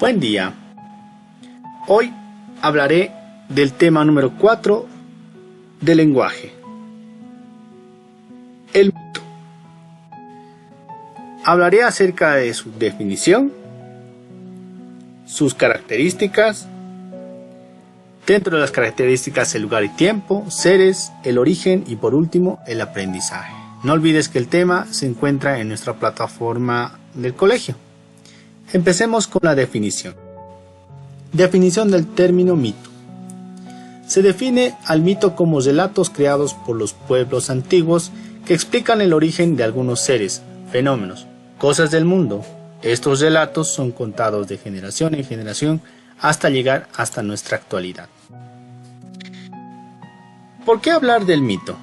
Buen día. Hoy hablaré del tema número 4 del lenguaje. El mito. Hablaré acerca de su definición, sus características, dentro de las características el lugar y tiempo, seres, el origen y por último el aprendizaje. No olvides que el tema se encuentra en nuestra plataforma del colegio. Empecemos con la definición. Definición del término mito. Se define al mito como relatos creados por los pueblos antiguos que explican el origen de algunos seres, fenómenos, cosas del mundo. Estos relatos son contados de generación en generación hasta llegar hasta nuestra actualidad. ¿Por qué hablar del mito?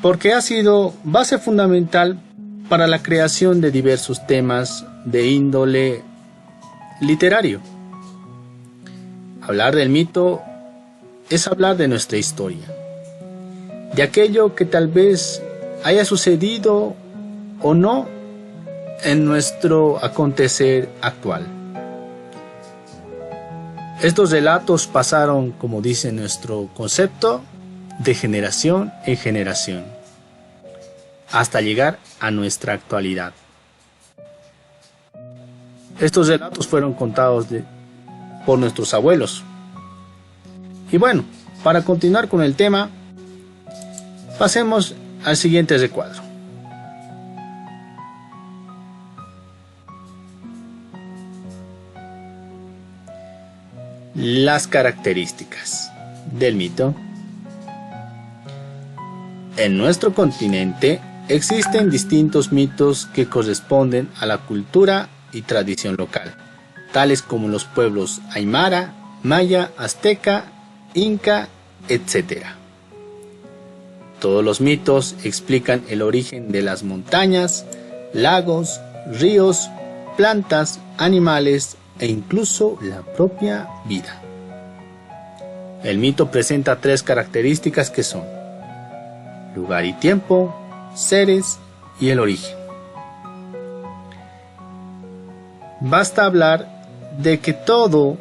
Porque ha sido base fundamental para la creación de diversos temas de índole literario. Hablar del mito es hablar de nuestra historia, de aquello que tal vez haya sucedido o no en nuestro acontecer actual. Estos relatos pasaron, como dice nuestro concepto, de generación en generación, hasta llegar a nuestra actualidad. Estos relatos fueron contados por nuestros abuelos. Y bueno, para continuar con el tema, pasemos al siguiente recuadro. Las características del mito. En nuestro continente existen distintos mitos que corresponden a la cultura y tradición local, tales como los pueblos aymara, maya, azteca, inca, etc. Todos los mitos explican el origen de las montañas, lagos, ríos, plantas, animales e incluso la propia vida. El mito presenta tres características que son lugar y tiempo, seres y el origen. Basta hablar de que todo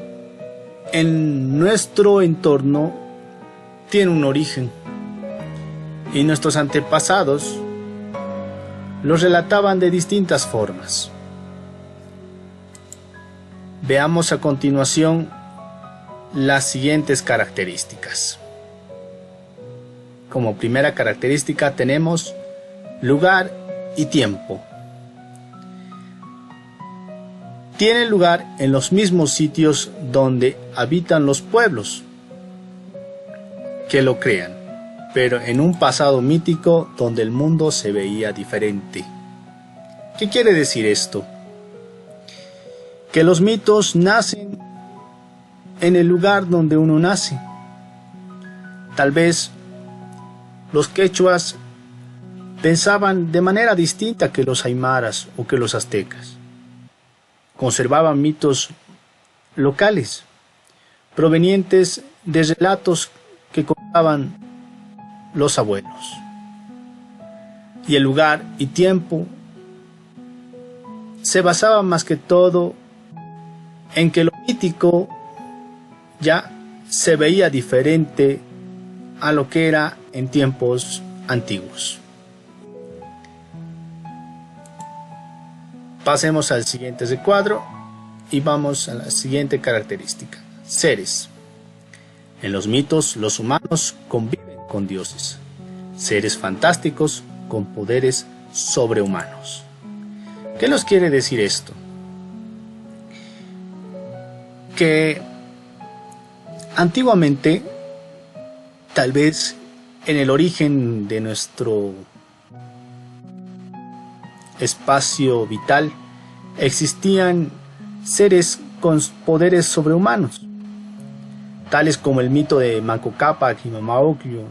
en nuestro entorno tiene un origen y nuestros antepasados los relataban de distintas formas. Veamos a continuación las siguientes características. Como primera característica tenemos lugar y tiempo. Tiene lugar en los mismos sitios donde habitan los pueblos que lo crean, pero en un pasado mítico donde el mundo se veía diferente. ¿Qué quiere decir esto? Que los mitos nacen en el lugar donde uno nace. Tal vez los quechuas pensaban de manera distinta que los aymaras o que los aztecas. Conservaban mitos locales, provenientes de relatos que contaban los abuelos. Y el lugar y tiempo se basaban más que todo en que lo mítico ya se veía diferente a lo que era en tiempos antiguos. Pasemos al siguiente recuadro y vamos a la siguiente característica. Seres. En los mitos, los humanos conviven con dioses, seres fantásticos con poderes sobrehumanos. ¿Qué nos quiere decir esto? Que antiguamente, tal vez en el origen de nuestro espacio vital, existían seres con poderes sobrehumanos, tales como el mito de Manco Cápac y Mama Ocllo,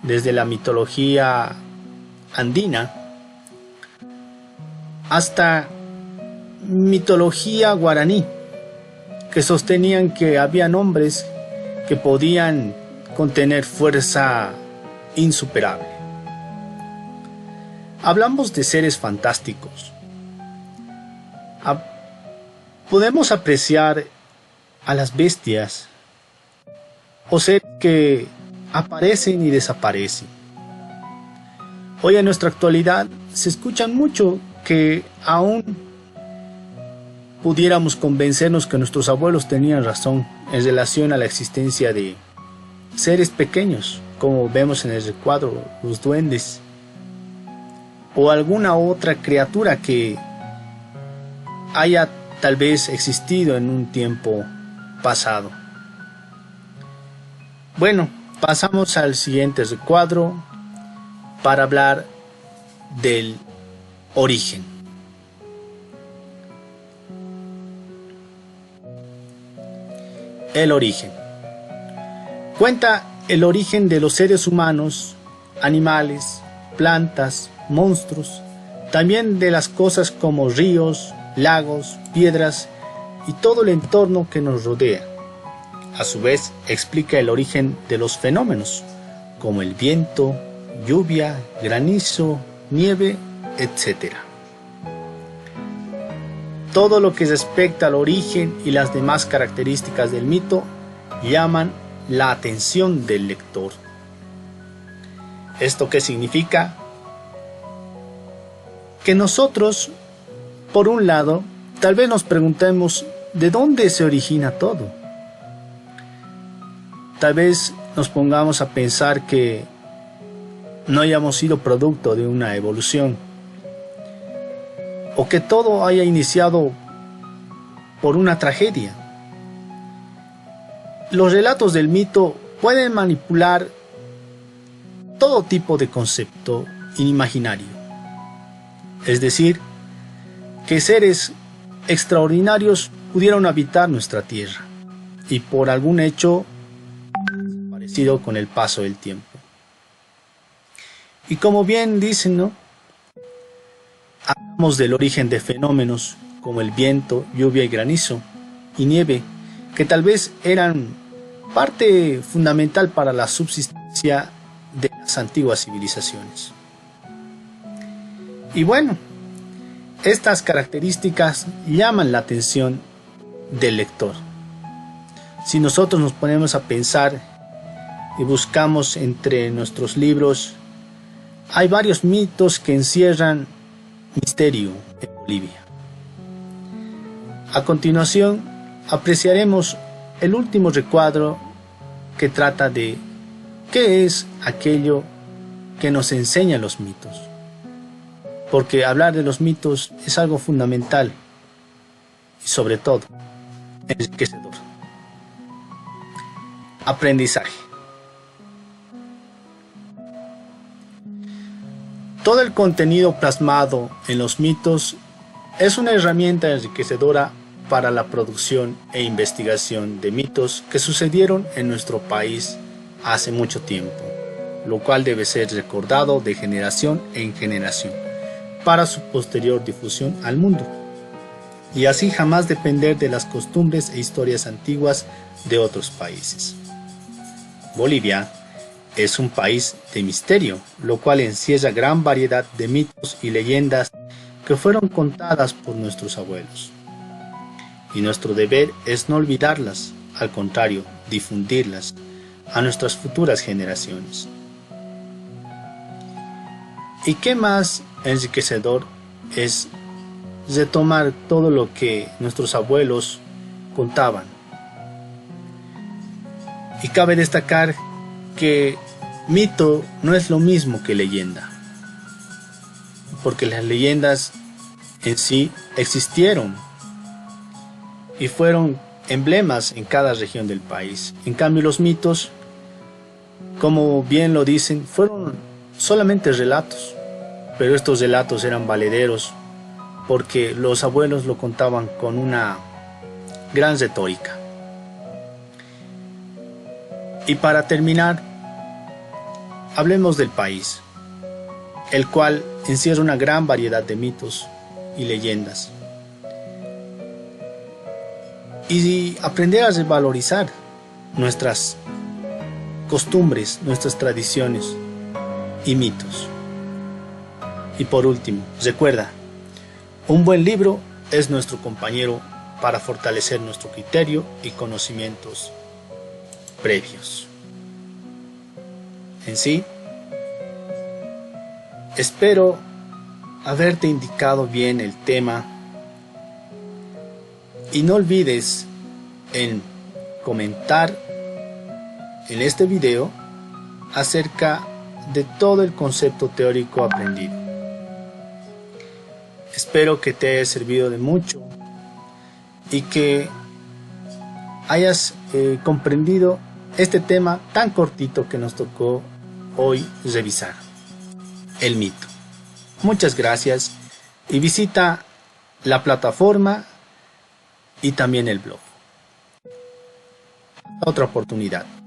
desde la mitología andina hasta mitología guaraní, que sostenían que habían hombres que podían contener fuerza insuperable. Hablamos de seres fantásticos. podemos apreciar a las bestias o seres que aparecen y desaparecen. Hoy en nuestra actualidad se escuchan mucho que aún pudiéramos convencernos que nuestros abuelos tenían razón en relación a la existencia de seres pequeños, como vemos en el recuadro, los duendes, o alguna otra criatura que haya tal vez existido en un tiempo pasado. Bueno, pasamos al siguiente recuadro para hablar del origen. El origen. Cuenta el origen de los seres humanos, animales, plantas, monstruos, también de las cosas como ríos, lagos, piedras y todo el entorno que nos rodea. A su vez, explica el origen de los fenómenos, como el viento, lluvia, granizo, nieve, etc. Todo lo que respecta al origen y las demás características del mito llaman la atención del lector. ¿Esto qué significa? Que nosotros, por un lado, tal vez nos preguntemos ¿de dónde se origina todo? Tal vez nos pongamos a pensar que no hayamos sido producto de una evolución, o que todo haya iniciado por una tragedia. Los relatos del mito pueden manipular todo tipo de concepto imaginario, es decir, que seres extraordinarios pudieron habitar nuestra tierra y por algún hecho parecido con el paso del tiempo. Y como bien dicen, ¿no? Hablamos del origen de fenómenos como el viento, lluvia y granizo y nieve, que tal vez eran parte fundamental para la subsistencia de las antiguas civilizaciones. Y bueno, estas características llaman la atención del lector. Si nosotros nos ponemos a pensar y buscamos entre nuestros libros, hay varios mitos que encierran misterio en Bolivia. A continuación, apreciaremos el último recuadro que trata de qué es aquello que nos enseña los mitos. Porque hablar de los mitos es algo fundamental y sobre todo enriquecedor. Aprendizaje. Todo el contenido plasmado en los mitos es una herramienta enriquecedora para la producción e investigación de mitos que sucedieron en nuestro país hace mucho tiempo, lo cual debe ser recordado de generación en generación para su posterior difusión al mundo, y así jamás depender de las costumbres e historias antiguas de otros países. Bolivia es un país de misterio, lo cual encierra gran variedad de mitos y leyendas que fueron contadas por nuestros abuelos. Y nuestro deber es no olvidarlas, al contrario, difundirlas a nuestras futuras generaciones. ¿Y qué más enriquecedor es retomar todo lo que nuestros abuelos contaban? Y cabe destacar que mito no es lo mismo que leyenda, porque las leyendas en sí existieron y fueron emblemas en cada región del país. En cambio, los mitos, como bien lo dicen, fueron solamente relatos, pero estos relatos eran valederos porque los abuelos lo contaban con una gran retórica. Y para terminar, hablemos del país, el cual encierra una gran variedad de mitos y leyendas. Y aprender a revalorizar nuestras costumbres, nuestras tradiciones y mitos. Y por último, recuerda, un buen libro es nuestro compañero para fortalecer nuestro criterio y conocimientos previos. En sí, espero haberte indicado bien el tema y no olvides en comentar en este video acerca de todo el concepto teórico aprendido. Espero que te haya servido de mucho y que hayas comprendido este tema tan cortito que nos tocó hoy revisar, el mito. Muchas gracias y visita la plataforma y también el blog. Otra oportunidad.